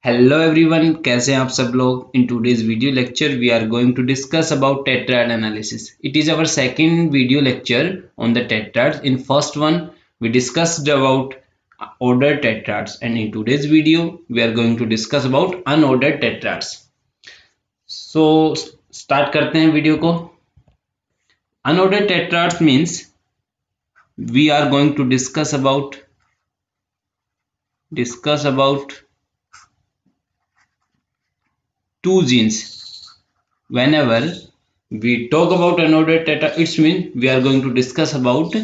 Hello everyone, कैसे हैं आप सब लोग? In today's video lecture, we are going to discuss about tetrad analysis. It is our second video lecture on the tetrads. In first one, we discussed about ordered tetrads, and in today's video, we are going to discuss about unordered tetrads. So start करते हैं video को. Unordered tetrads means we are going to discuss about two genes. Whenever we talk about unordered tetrad, it means we are going to discuss about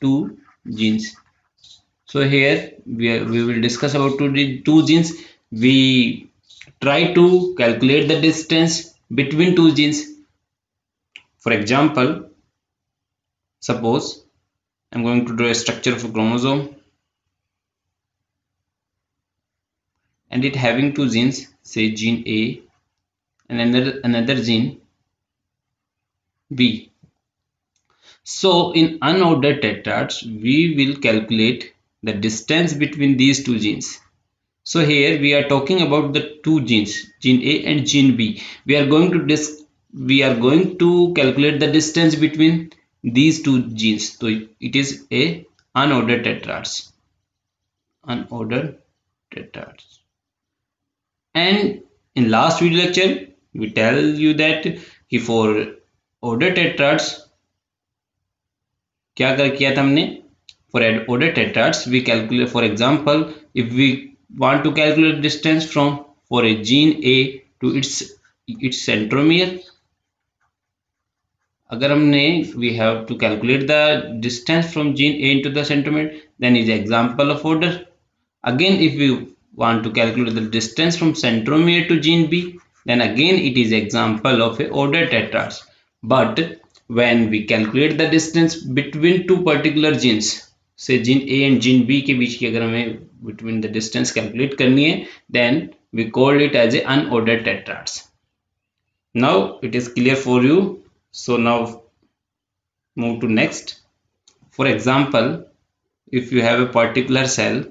two genes. So here we will discuss about two genes. We try to calculate the distance between two genes. For example, suppose I'm going to draw a structure of a chromosome and it having two genes, say gene A and another gene B. So in unordered tetrads, we will calculate the distance between these two genes. So here we are talking about the two genes, gene A and gene B. We are going to calculate the distance between these two genes. So it is a unordered tetrads. Unordered tetrads. And in last video lecture, we tell you that for ordered tetrads क्या किया था हमने. For ordered tetrads we calculate, for example, if we want to calculate distance from for a gene A to its centromere, अगर हमने we have to calculate the distance from gene A into the centromere, then is example of order. Again, if we want to calculate the distance from centromere to gene B, then again it is example of a ordered tetrads. But when we calculate the distance between two particular genes, say gene A and gene B के बीच की अगर हमें between the distance calculate करनी है, then we call it as a unordered tetrads. Now it is clear for you. So now move to next. For example, if you have a particular cell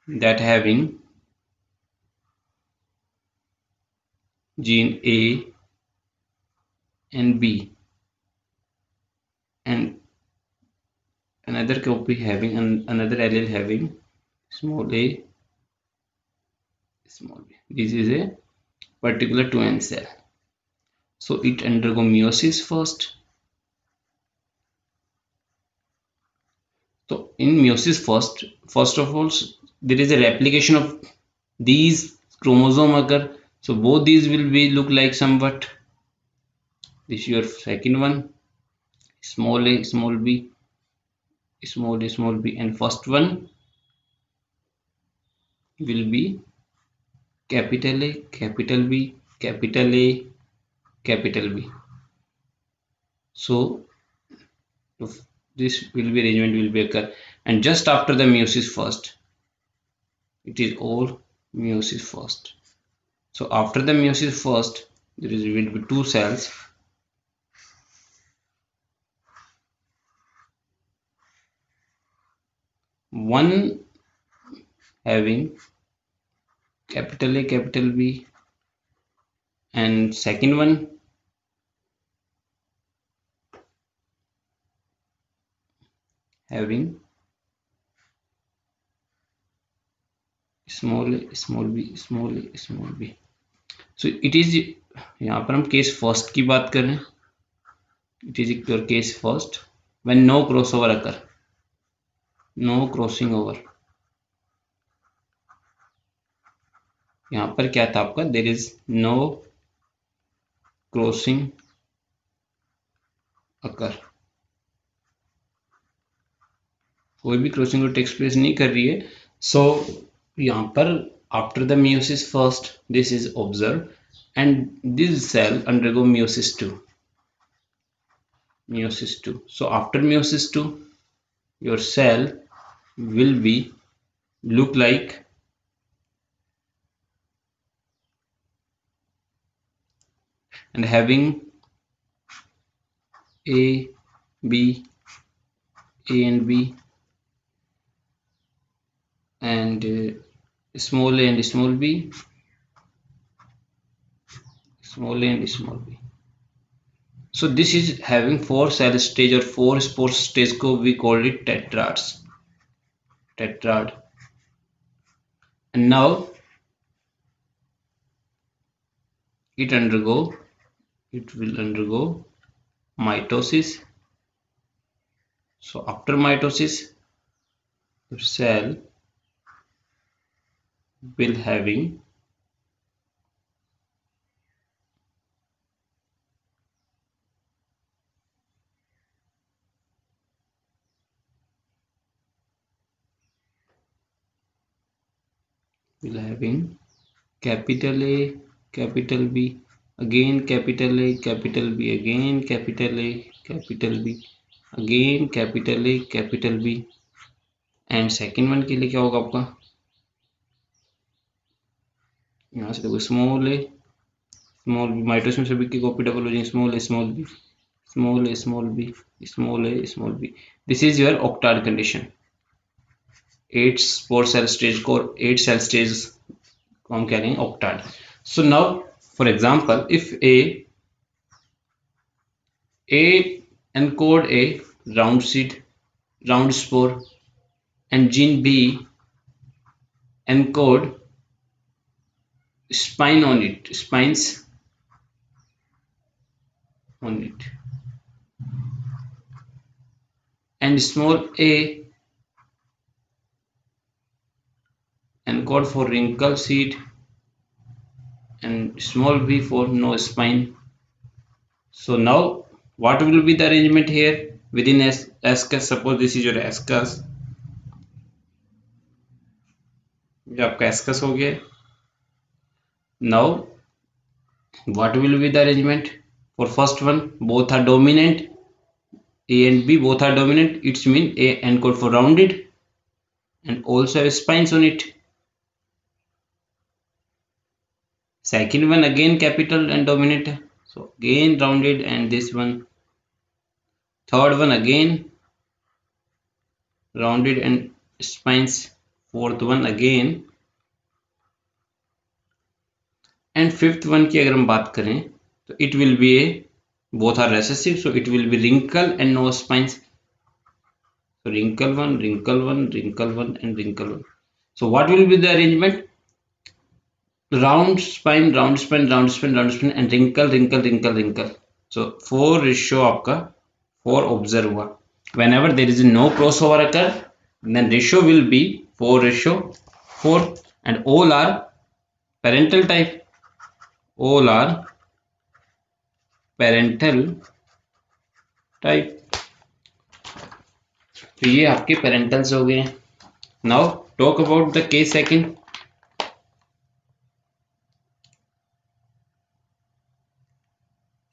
that having gene A and B and another copy having another allele having small a small b. This is a particular 2n cell. So it undergo meiosis first. So in meiosis first of all, there is a replication of these chromosome occur. So both these will be look like somewhat. This is your second one, small a small b, small a small b, and first one will be capital A, capital B, capital A, capital B. So this will be arrangement will be occur, and just after the meiosis first, it is all meiosis first. So after the meiosis first, there is will be two cells. One having capital A, capital B, and second one having small a, small b, small a, small b. So it is यहाँ पर हम case first की बात कर रहे हैं. It is your case first when no crossover occur, no crossing over. यहाँ पर क्या था आपका, there is no crossing occur. कोई भी क्रॉसिंग को टेक्स प्लेस नहीं कर रही है. सो यहाँ पर after the meiosis first this is observed, and this cell undergo meiosis 2. So after meiosis 2, your cell will be look like and having A, B, A and B, and small a and small b, small a and small b. So this is having 4 cell stage or 4 spore stage को we call it tetrad. And now it will undergo mitosis. So after mitosis, the cell will having capital A, capital B, again capital A, capital B, again capital A, capital B, again capital A, capital B. And second one के लिए क्या होगा आपका, यहाँ से देखो small ए small b, mitosis में सभी की कॉपी डबल हो जाएंगे, small A small B, small A small B, small A small b. This is your octad condition. 8 spore cell stage को 8 सेल स्टेज को हम कह रहे हैं octad. So now for example if A encode a round seed, round spore, and gene B encode spines on it, and small a encode for wrinkle seed, and small b for no spine. So now what will be the arrangement here within ASCAS? Suppose this is your ASCAS. ये आपका ASCAS हो गया. Now what will be the arrangement? For first one, both are dominant. A and B both are dominant. It's mean A encode for rounded and also have spines on it. Second one again capital and dominant, so again rounded, and this one. Third one again rounded and spines. Fourth one again, and fifth one की अगर हम बात करें तो it will be a both are recessive, so it will be wrinkle and no spines. So wrinkle one, wrinkle one, wrinkle one, and wrinkle one. So what will be the arrangement? Round spine, round spine, round spine, round spine, and wrinkle, wrinkle, wrinkle, wrinkle. So 4 ratio आपका 4 observe हुआ. Whenever there is no crossover occur, then ratio will be 4:4, and all are parental type. All are parental type. तो ये आपके parentals हो गए. Now talk about the case second.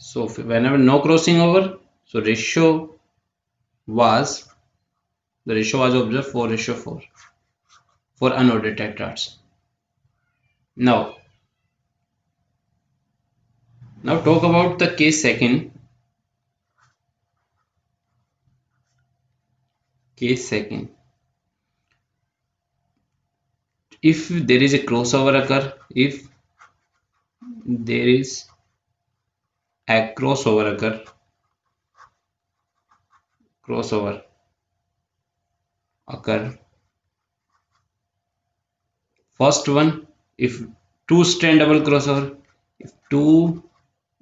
So whenever no crossing over, so the ratio was observed 4:4 for unordered tetrads. Now talk about the case second. If there is a crossover occur, if there is a crossover occur, first one, if 2 strand double crossover, if 2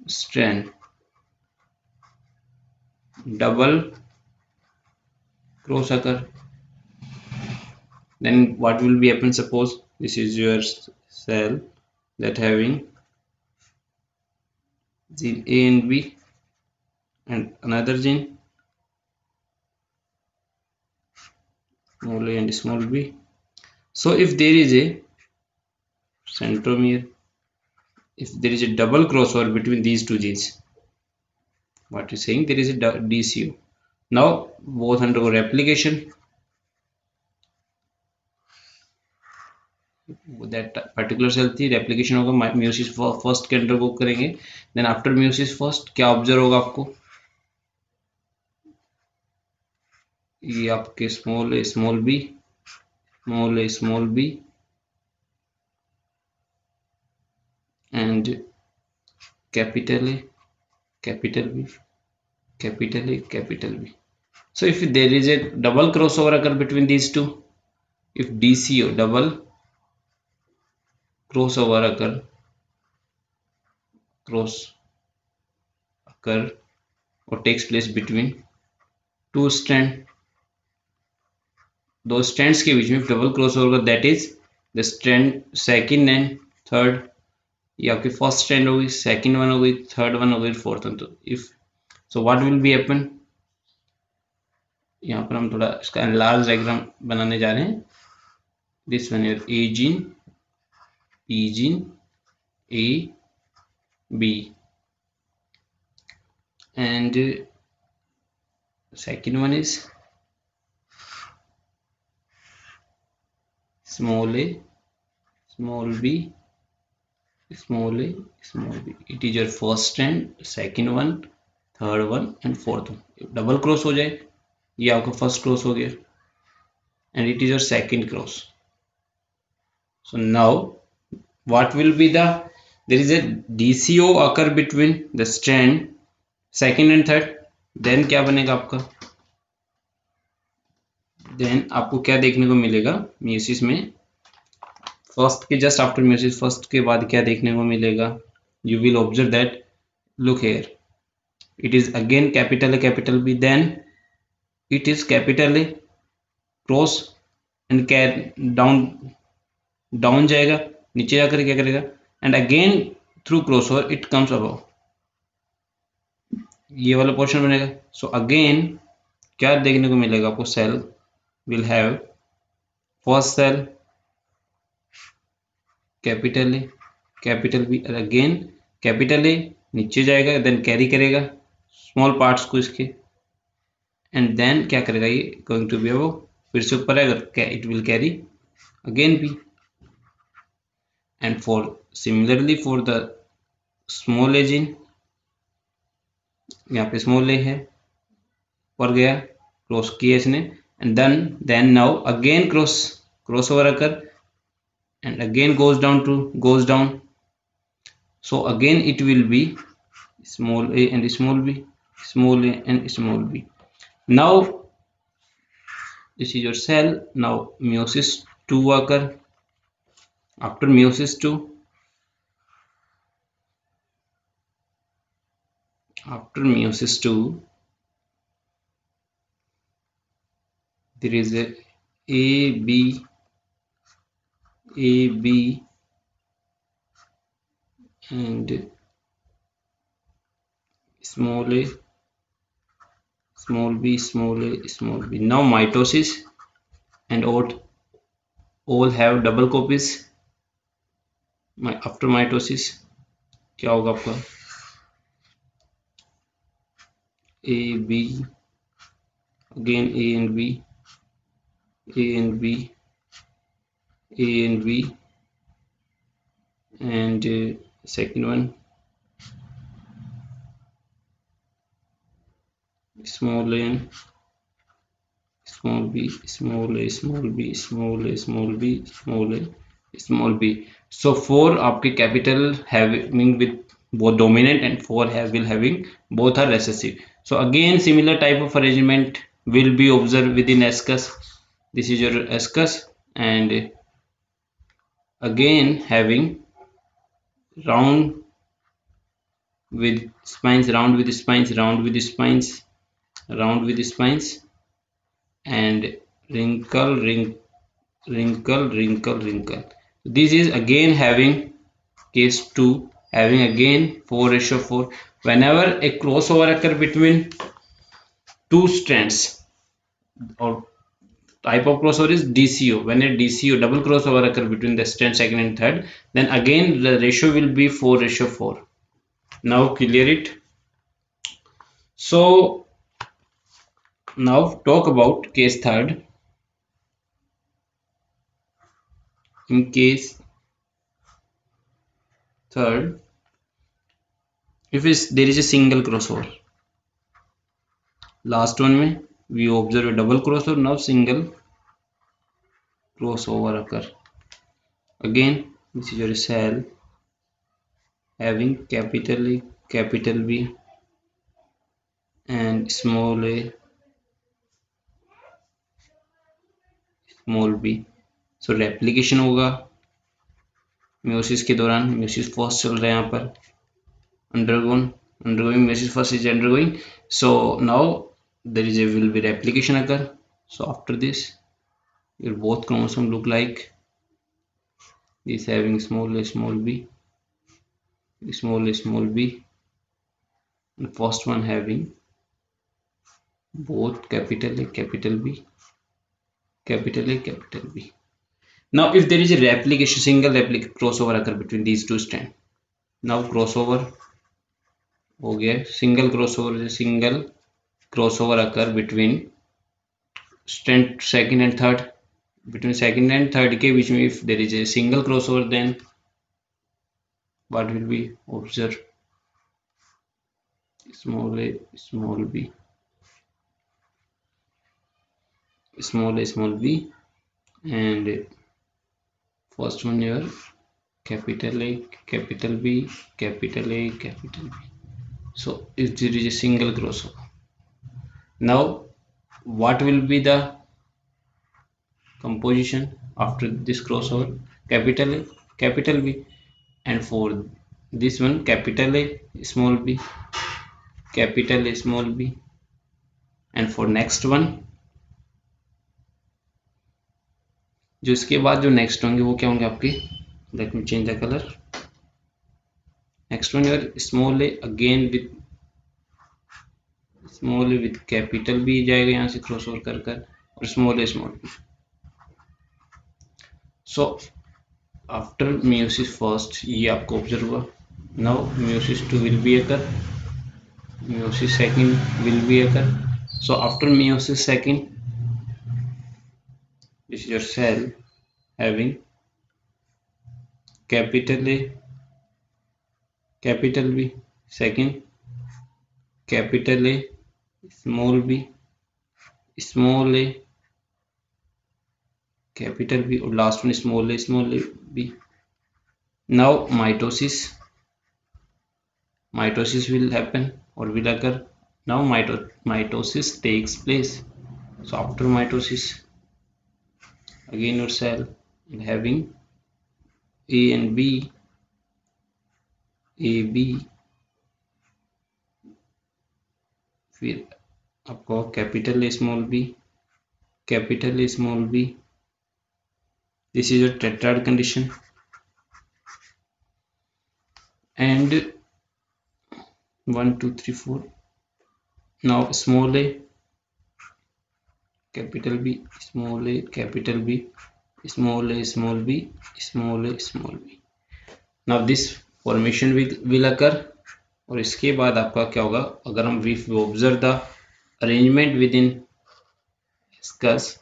strand double cross occur, then what will be happen? Suppose this is your cell that having gene A and B and another gene small a and small b. So if there is a centromere, if there is a double crossover between these two genes, what is saying, there is a DCO. Now both undergo replication. That particular cell थी, replication होगा, meiosis first के undergo करेंगे. Then after meiosis first क्या observe होगा आपको? ये आपके small a small b, small b, and capital A, capital B, capital A, capital B. So if there is a double crossover occur between these two, if DCO double crossover occur or takes place between two strand, दो strands के बीच में double crossover होगा, that is the strand second and third, ये आपकी first strand होगी, second one हो गई, थर्ड वन हो गई, फोर्थ वन। तो if so what will be happen, यहाँ पर हम थोड़ा इसका लार्ज डायग्राम बनाने जा रहे हैं। This one your A gene, P gene, A B, and second one is small a, small b, small a, small b. It is your first strand, second one, third one and fourth one. Double cross हो जाए, ये आपका first cross हो गया, and it is your second cross. So now what will be the, there is a DCO occur between the strand second and third, then क्या बनेगा आपका, then आपको क्या देखने को मिलेगा मियोसिस में, फर्स्ट के जस्ट आफ्टर मियोसिस, फर्स्ट के बाद क्या देखने को मिलेगा, you will observe that, look here, it is again capital A capital B, then it is capital A cross and down, down जाएगा, नीचे जाकर क्या करेगा, and again through cross over it comes above, ये वाला पोर्शन बनेगा। So again क्या देखने को मिलेगा आपको, cell will have first cell capital A, capital B, again capital A, नीचे जाएगा, देन कैरी करेगा स्मॉल पार्ट्स को इसके, एंड देन क्या करेगा, ये गोइंग टू बी अबव, फिर से ऊपर आएगा, it will carry again B, and for similarly for the small A gene, यहाँ पे स्मॉल ए है, ऊपर गया, क्रॉस किया इसने, and then now again crossover occur and again goes down, so again it will be small a and small b, small a and small b. Now this is your cell. Now meiosis 2 occur, after meiosis 2, after meiosis 2 there is a B, and small a, small b, small a, small b. Now mitosis and all have double copies. After mitosis क्या होगा आपका, A, B, again A and B, A and B, A and B, and second one small a, small b, small a, small b, small a, small b, small a, small b. So 4 आपके capital having with both dominant and 4 will having both are recessive. So again similar type of arrangement will be observed within ascus. This is your ascus, and again having round with spines, round with spines, round with spines, round with spines, and wrinkle, wrinkle, wrinkle, wrinkle. This is again having case 2, having again 4:4. Whenever a crossover occur between two strands, or type of crossover is DCO, when a DCO double crossover occur between the strand second and third, then again the ratio will be 4:4. Now clear it. So now talk about case third. In case third, if there is a single crossover, last one में we observe a double crossover, now single crossover occur. Again, this is your cell having capital A, capital B and small a, small b. So replication होगा meiosis के दौरान. Meiosis first चल रहा है यहाँ पर. undergoing meiosis first is undergoing. So now there is a will be replication occur. So after this your both chromosome look like this, having small a small b, small a small b, and first one having both capital A capital B, capital A capital B. Now if there is a replication, single replication crossover occur between these two strands. Now crossover हो गया. single crossover occur between strand second and third. Between second and third के बीच में if there is a single crossover, then what will be observed? Small a small b, small a small b, and first one here capital A capital B, capital A capital B. So if there is a single crossover, now what will be the composition after this crossover? Capital A capital B, and for this one capital A small b, capital A small b, and for next one जो इसके बाद जो next होंगे वो क्या होंगे आपके? Let me change the colour. Next one your small A again with small A with capital B जाएगा यहाँ से क्रॉसओवर कर कर, और small B. So after meiosis first ये आपको ऑब्जर्व हुआ. Now meiosis two will be occur, meiosis second will be occur. So after meiosis second this is your cell having capital A capital B, second capital A small b, small a capital B, और last one small a b. Now mitosis will happen or will occur. Now mitosis takes place. So after mitosis again your cell and having A and B, A B, फिर आपको capital A small b, capital A small b. This is your tetrad condition, and 1 2 3 4. Now small a capital B, small a capital B, small a small b, small a small b. Now this formation will occur. और इसके बाद आपका क्या होगा? अगर हम observe the arrangement within ascus,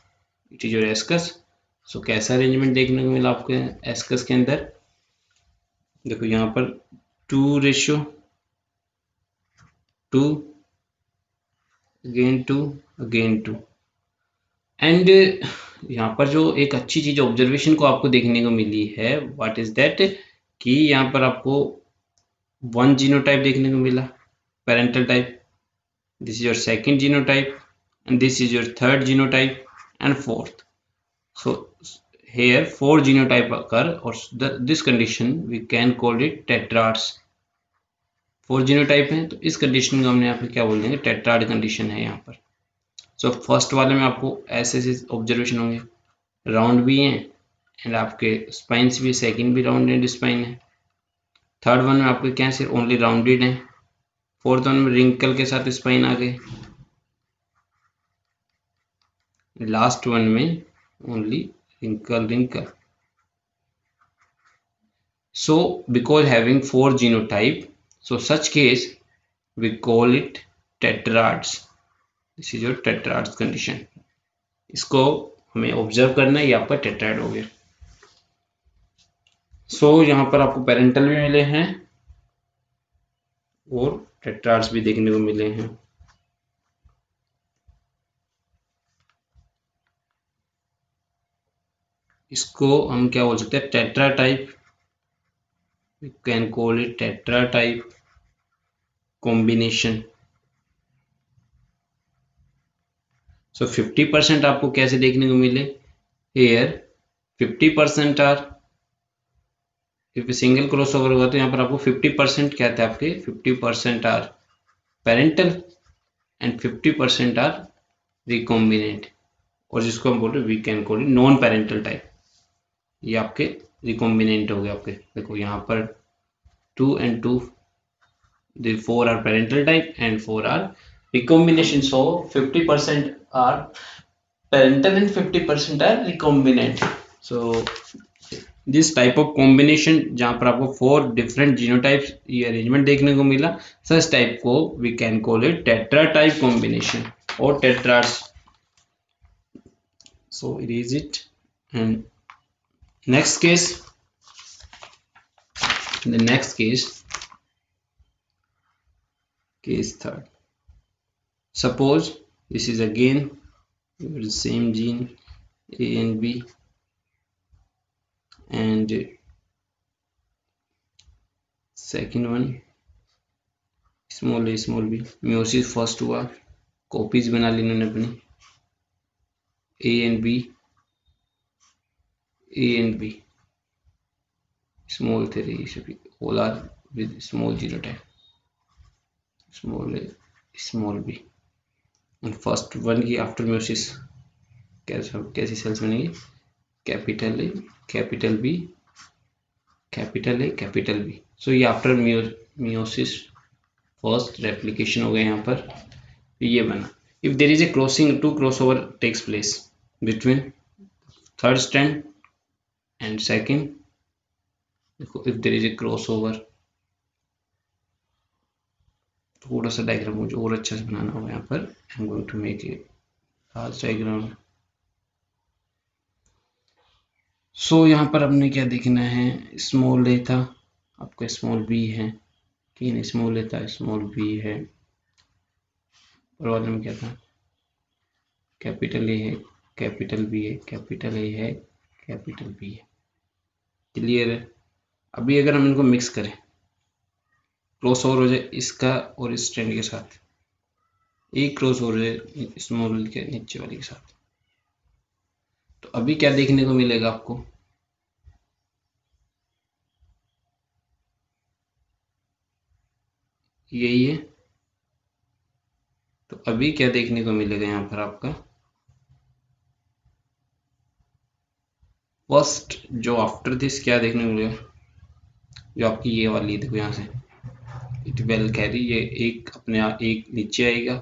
it is your ascus. So कैसा arrangement देखने को मिला आपको एस्कस के अंदर? देखो यहाँ पर 2:2 again 2 again 2. एंड यहाँ पर जो एक अच्छी चीज ऑब्जर्वेशन को आपको देखने को मिली है, व्हाट इज दैट, कि यहाँ पर आपको 1 जीनोटाइप देखने को मिला, parental type. This is your second genotype, and this is your third genotype, and fourth. So here 4 genotype occur, or this condition we can call it tetrads. 4 genotype हैं, तो इस कंडीशन को हमने यहाँ पे क्या बोल देंगे? टेट्राड कंडीशन है यहाँ पर. सो फर्स्ट वाले में आपको ऐसे ऑब्जर्वेशन होंगे, राउंड भी हैं एंड आपके स्पाइन्स भी, सेकंड भी राउंडेड स्पाइन है. थर्ड वन में आपके क्या सिर्फ ओनली राउंडेड है. फोर्थ वन में रिंकल के साथ स्पाइन आ गए. लास्ट वन में only wrinkle. So because having 4 genotype, so such case we call it tetrads. This is your tetrads condition. इसको हमें ऑब्जर्व करना है, ये आपका टेट्राड हो गया. सो यहाँ पर आपको पेरेंटल भी मिले हैं और टेट्राड्स भी देखने को मिले हैं. इसको हम क्या बोल सकते हैं, tetratype, we can call it tetratype combination. So 50% आपको कैसे देखने को मिले, here 50% are, if single crossover होगा तो यहाँ पर आपको 50% क्या था आपके, 50% are parental and 50% are recombinant, और जिसको हम बोल रहे हैं we can call it non parental type. ये आपके रिकॉम्बिनेंट हो गए आपके, देखो यहाँ पर 2 and 2, the 4 are parental type and 4 are recombination, so 50% are parental and 50% are recombinant. So this type of combination जहाँ पर आपको 4 different genotypes ये अरेंजमेंट देखने को मिला, such type को we can call it tetra type combination or tetrads. So erase it, and next case, the next case third. Suppose this is again the same gene A and B, and second one small A small B, meiosis first हुआ, copies बना ली इन्होंने अपनी ए and B, small थे ये सभी, all are with small genotype, small A small B, and first one की after meiosis कैसी सेल्स बनेंगी, capital A capital B capital A capital B. So ये आफ्टर म्योसिस फर्स्ट रेप्लिकेशन हो गया यहाँ पर, ये बना। If there is a crossing, two crossover takes place between third strand and second, देखो if there is a crossover, थोड़ा सा डायग्राम मुझे और अच्छा से बनाना होगा यहाँ पर, I am going to make a large diagram. So यहाँ पर हमने क्या देखना है, स्मॉल ए था, आपका स्मॉल बी है, ठीक है, स्मॉल ए था स्मॉल बी है, और वाले में क्या था, कैपिटल ए है कैपिटल बी है कैपिटल ए है कैपिटल बी है, क्लियर है। अभी अगर हम इनको मिक्स करें, क्रॉस ओवर हो जाए इसका और इस स्ट्रैंड के साथ, एक क्रॉस ओवर हो जाए स्मॉल के नीचे वाले के साथ, तो अभी क्या देखने को मिलेगा आपको, यही है। तो अभी क्या देखने को मिलेगा यहाँ पर आपका, फर्स्ट जो आफ्टर दिस क्या देखने को मिलेगा, जो आपकी ये वाली देखो यहाँ से, इट विल कैरी, ये एक अपने आप एक नीचे आएगा,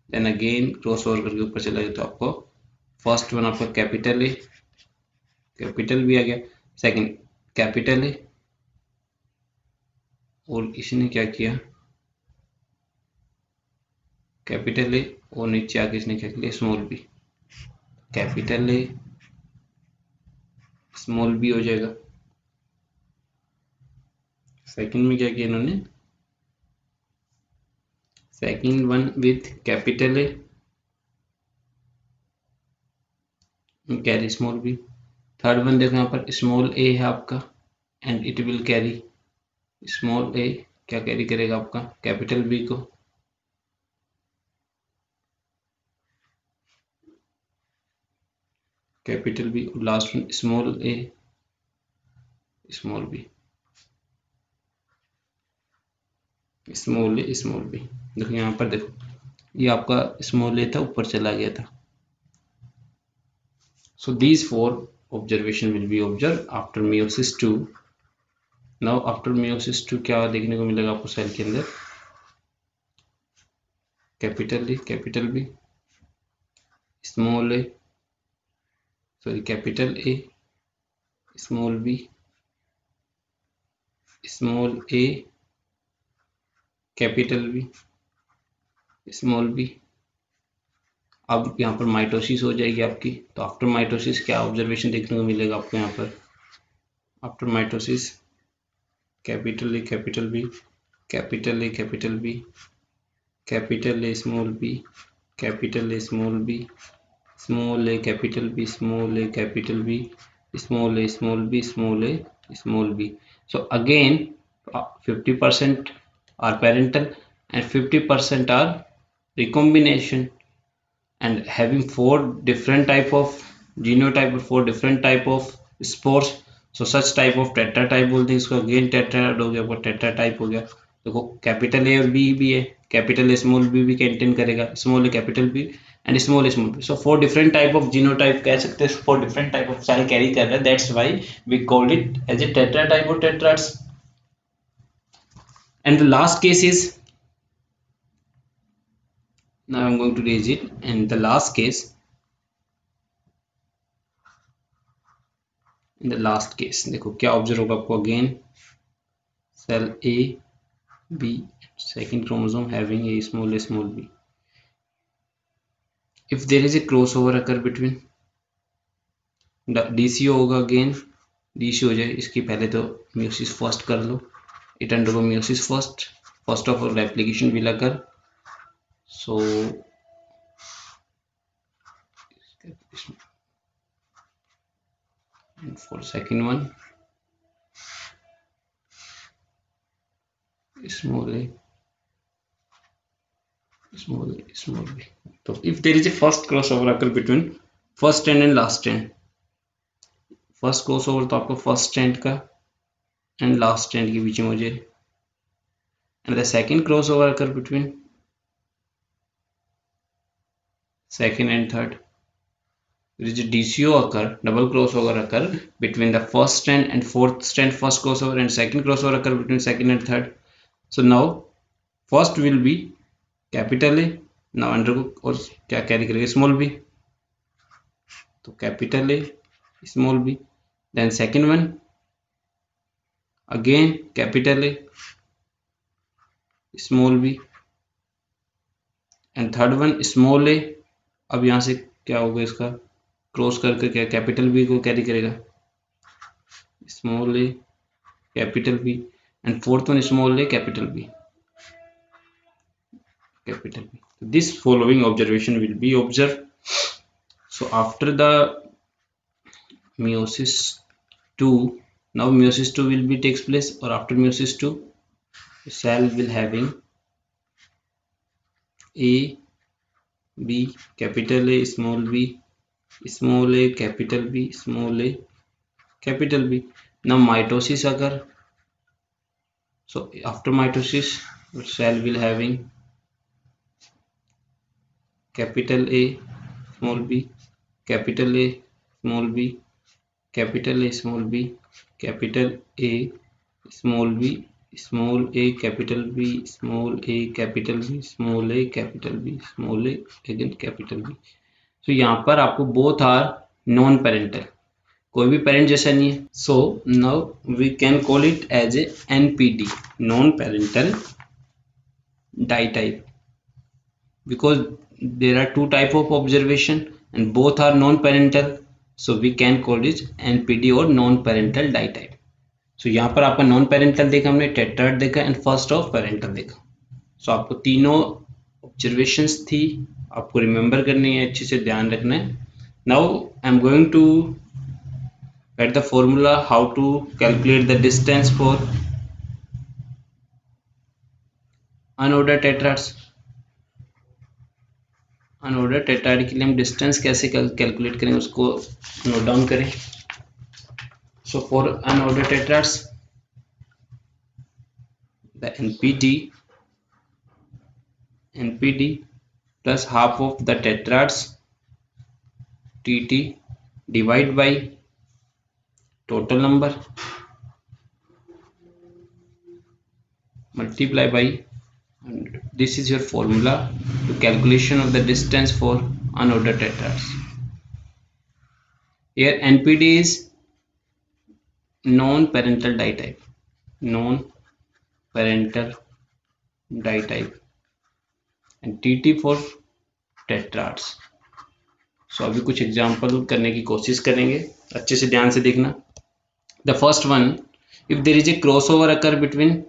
देन अगेन क्रॉस ओवर करके ऊपर चला गया, तो आपको फर्स्ट वन आपका कैपिटल ए कैपिटल भी आ गया, सेकंड कैपिटल ए, और इसने क्या किया कैपिटल ए, और नीचे आके इसने क्या किया small B, capital A small B हो जाएगा। सेकंड में क्या किया इन्होंने, second one with capital A carry small B, third one देखो यहाँ पर स्मॉल ए है आपका, and it will carry small A, क्या कैरी करेगा आपका कैपिटल बी को, capital B, last one small ए स्मॉल बी, स्मॉल ए स्मॉल बी। देखो यहाँ पर देखो, ये आपका स्मॉल ए था ऊपर चला गया था। So these four observation will be observe after meiosis 2। Now after meiosis 2 क्या देखने को मिलेगा आपको सेल के अंदर, capital B small A, sorry capital A small B small A capital B small B. अब यहाँ पर माइटोसिस हो जाएगी आपकी, तो आफ्टर माइटोसिस क्या ऑब्जर्वेशन देखने को मिलेगा आपको यहाँ पर, after mitosis capital A capital B capital A capital B capital A small B capital A small B small A capital B small A capital B small a, small b, small a, small b. So again 50% are parental and 50% are recombination, and having four different type of genotype or four different type of spores. So such type of tetra type बोलते हैं इसको. Again tetrad हो गया, वो tetra type हो गया. देखो capital A और बी भी है, कैपिटल ए स्मॉल बी भी कंटेन करेगा, small A capital B and small B. So four different type of genotype कह सकते हैं, four different type of cell carry कर रहा है. That's why we called it as a tetra type और tetrads. And the last case is, now I'm going to raise it, and the last case, in the last case देखो क्या observe होगा आपको. Again cell A B, second chromosome having a small b. If there is a crossover occur between, DCO होगा. Again DCO हो जाए, इसकी पहले तो म्यूसिस फर्स्ट कर लो. It undergo meiosis first of all replication will occur. So and for second one, small a, small a, small b. So if there is a first crossover occur between first strand and last strand, first crossover तो आपको first strand का and last strand के बीच में हो जाए. And the second crossover occur between second and third. There is a DCO occur, double crossover occur between the first strand and fourth strand, first crossover, and second crossover occur between second and third. So now first will be capital A. Now under को और क्या carry करेगा, small b. तो capital A, small b. Then second one again capital A, small b, and third one small a. अब यहाँ से क्या होगा, इसका क्रॉस करके क्या कैपिटल बी को कैरी करेगा, small A capital B, and fourth one small A capital B. This following observation will be observed. So after the meiosis 2, now meiosis 2 will be takes place, or after meiosis 2 the cell will having A, B, capital A, small b, small a, capital B, small a, capital B. Now mitosis occur. So after mitosis the cell will having capital A, small b, capital A, small b, capital A, small b, capital A, small b, small a, capital B, small a, capital B, small a, capital B, small a, again capital B. So यहाँ पर आपको both are non parental, कोई भी parent जैसा नहीं है. So now we can call it as a NPD, non parental ditype, because there are two type of observation and both are non parental. So we can call it NPD or non parental ditype. So यहाँ पर आपका non parental देखा हमने, tetrad देखा and first of parental देखा. सो आपको तीनों observations थी, आपको रिमेंबर करनी है, अच्छे से ध्यान रखना है. Now I am going to write the formula how to calculate the distance for unorder tetrads. Unorder tetrad के लिए हम डिस्टेंस कैसे कैलकुलेट करेंगे उसको नोट डाउन करें. So for unordered tetrads, the NPD plus half of the tetrads TT divide by total number multiply by, and this is your formula to calculation of the distance for unordered tetrads. Here NPD is non-parental ditype, and TT for tetrads. So अभी कुछ example करने की कोशिश करेंगे, अच्छे से ध्यान से देखना. The first one, if there is a crossover occur between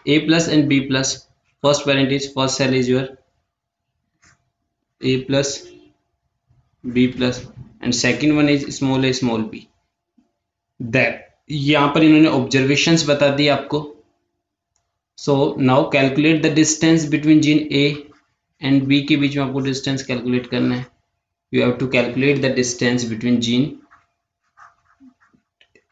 A plus and B plus, first parent is, first cell is your A plus B plus, and second one is small a, small b. That यहाँ पर इन्होंने observations बता दी आपको। So now calculate the distance between gene A and B के बीच में आपको डिस्टेंस कैलकुलेट करना है। You have to calculate the distance between gene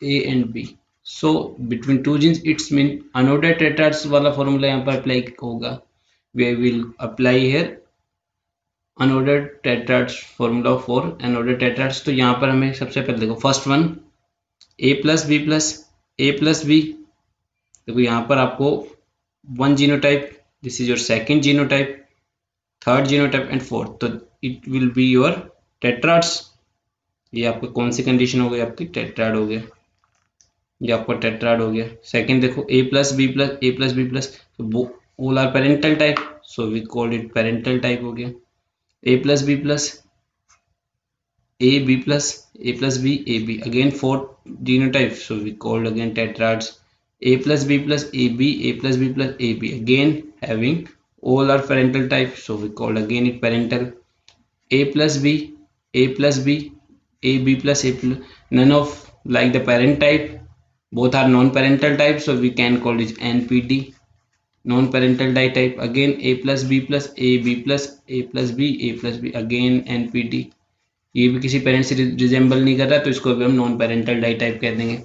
A and B. So between two genes it's mean unordered tetrads वाला formula यहाँ पर apply होगा। We will apply here unordered tetrads formula for unordered tetrads. तो यहाँ पर हमें सबसे पहले देखो first one A plus B. देखो यहाँ पर आपको one genotype, this is your second genotype, third genotype and fourth, तो it will be your tetrads. ये आपका कौन सी कंडीशन हो गई, आपकी टेट्राड हो गया, ये आपका टेट्राड हो गया। सेकंड देखो ए प्लस बी प्लस, तो all are parental type, so we call it parental type हो गया। A plus B A B again fourth genotype, so we called again tetrads a plus b again having all are parental type, so we called again it parental. a plus b a b plus none of like the parent type, both are non-parental type, so we can call it npd, non-parental type. Again a plus b again npd, ये भी किसी parent से resemble नहीं कर रहा, तो इसको भी हम नॉन पेरेंटल डाई टाइप कह देंगे।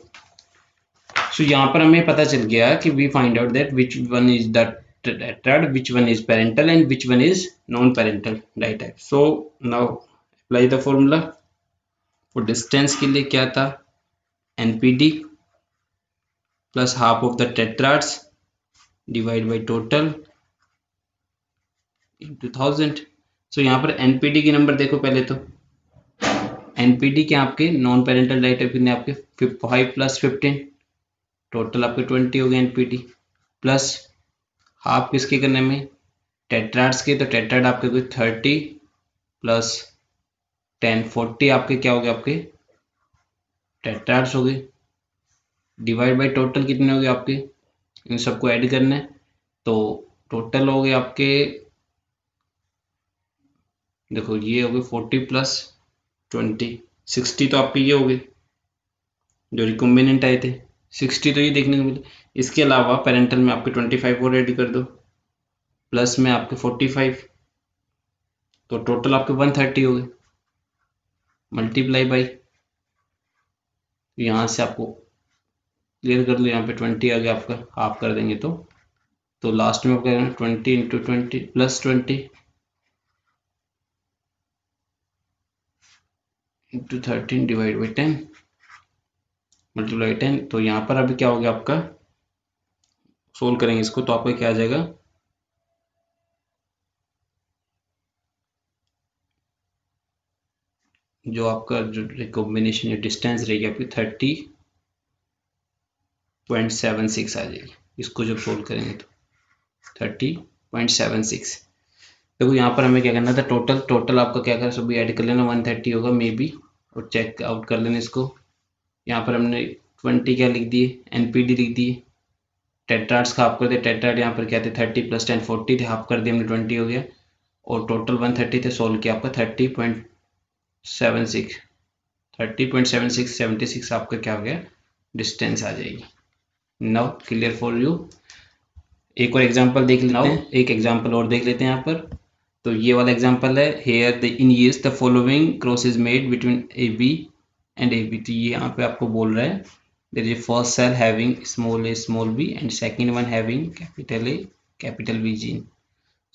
सो यहाँ पर हमें पता चल गया कि we find out that which one is the tetrad, which one is parental and which one is non parental ditype. So now apply the formula for distance के लिए क्या था, NPD plus half of the tetrads divide by total into 1000। So यहाँ पर NPD की number देखो पहले, तो एनपीडी के आपके नॉन पेरेंटल डाई टाइप कितने आपके 5 प्लस 15, टोटल आपके 20 हो गए एनपीडी, प्लस हाफ किसके करने में टेट्राड्स के, तो टेट्राड आपके कोई 30 प्लस 10 40 आपके क्या हो गए, आपके टेट्राड्स हो गए, डिवाइड बाय टोटल कितने हो गए आपके, इन सबको ऐड करना है, तो टोटल हो गए आपके, देखो ये हो गए 40 प्लस 20 60, तो आपके ये हो गए जो रिकॉम्बिनेंट आए थे 60, तो ये देखने को मिले। इसके अलावा पेरेंटल में आपके 25 और ऐड कर दो, प्लस में आपके 45, तो टोटल आपके 130 हो गए, मल्टीप्लाई बाई, यहाँ से आपको क्लियर कर लो, यहाँ पे 20 आ गया आपका, हाफ कर देंगे तो लास्ट में आपका 20 into 20 plus 20 into 13 divide by 10 multiply 10, तो यहाँ पर अभी क्या हो गया आपका, सोल्व करेंगे इसको तो आपका क्या आ जाएगा, जो आपका जो रिकॉम्बिनेशन या डिस्टेंस रहेगी आपकी 30.76 आ जाएगी, इसको जब सोल्व करेंगे तो 30.76। देखो यहाँ पर हमें क्या करना था, टोटल आपका क्या करना, सभी ऐड कर लेना, 130 होगा मे बी, और चेक आउट कर लेना इसको। यहाँ पर हमने 20 क्या लिख दिए, एनपीडी लिख दिए, टेट्राड्स का हाफ कर दिया, टेट्राड यहाँ पर क्या थे 30 प्लस 10 40 थे, हाफ कर दिया हमने 20 हो गया, और टोटल 130 थे, सोल्व किया आपका 30.76 आपका क्या हो गया, डिस्टेंस आ जाएगी। Now clear for you. एक और एग्जांपल देख लेते हैं, एक एग्जांपल और देख लेते हैं यहाँ पर। तो ये वाला एग्जांपल है, here the in use the following cross is made between A B and A B. तो ये यहाँ पे आपको बोल रहा है there is first cell having small A small B and second one having capital A capital B gene.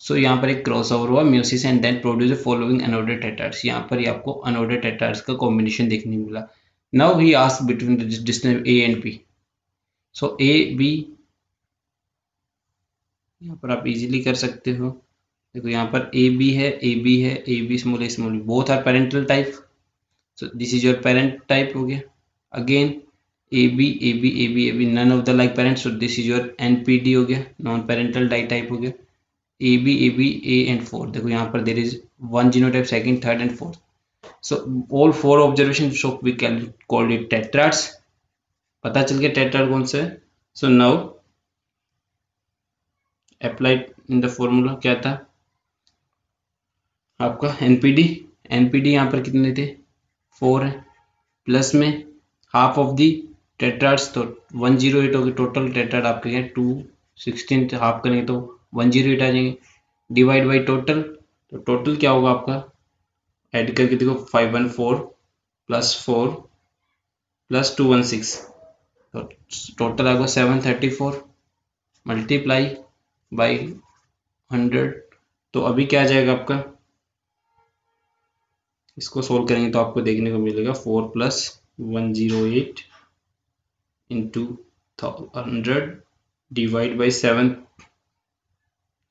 So यहाँ पर एक क्रॉस ओवर हुआ meiosis and then produce following unordered tetrads. यहाँ पर आपको अनऑर्डर्ड टेट्राड्स का कॉम्बिनेशन देखने को मिला। Now he asked between the distance A and B. So A B यहाँ पर आप इजीली कर सकते हो, देखो यहाँ पर ए बी है, A B small B, both are parental type, so this is your parent type हो गया। Again A B none of the like parent, so this is your NPD हो गया, नॉन पेरेंटल डाई टाइप हो गया। A B A and four, देखो यहाँ पर there is one genotype, second third and fourth, so all four observation so we can call it tetrads. पता चल गया टेट्राड कौन सा है। So now applied in the formula क्या था आपका, एनपीडी यहाँ पर कितने थे 4 है, प्लस में हाफ ऑफ दी टेट्राड्स तो 108 होगी टोटल टेट्राड आपके हैं 216 हाफ करेंगे तो 108 आ जाएंगे डिवाइड बाई टोटल तो टोटल क्या होगा आपका ऐड करके देखो 514 प्लस 4 प्लस 216 तो टोटल आएगा 734 मल्टीप्लाई बाई 100 तो अभी क्या आ जाएगा आपका इसको सोल्व करेंगे तो आपको देखने को मिलेगा 4 plus 108 into 100 divide by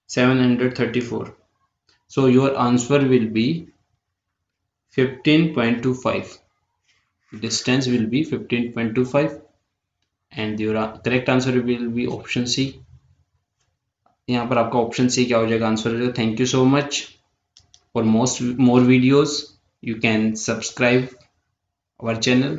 734 so your answer will be 15.25 distance will be 15.25 and your correct answer will be option C यहाँ पर आपका ऑप्शन सी क्या हो जाएगा answer thank you so much for more videos you can subscribe our channel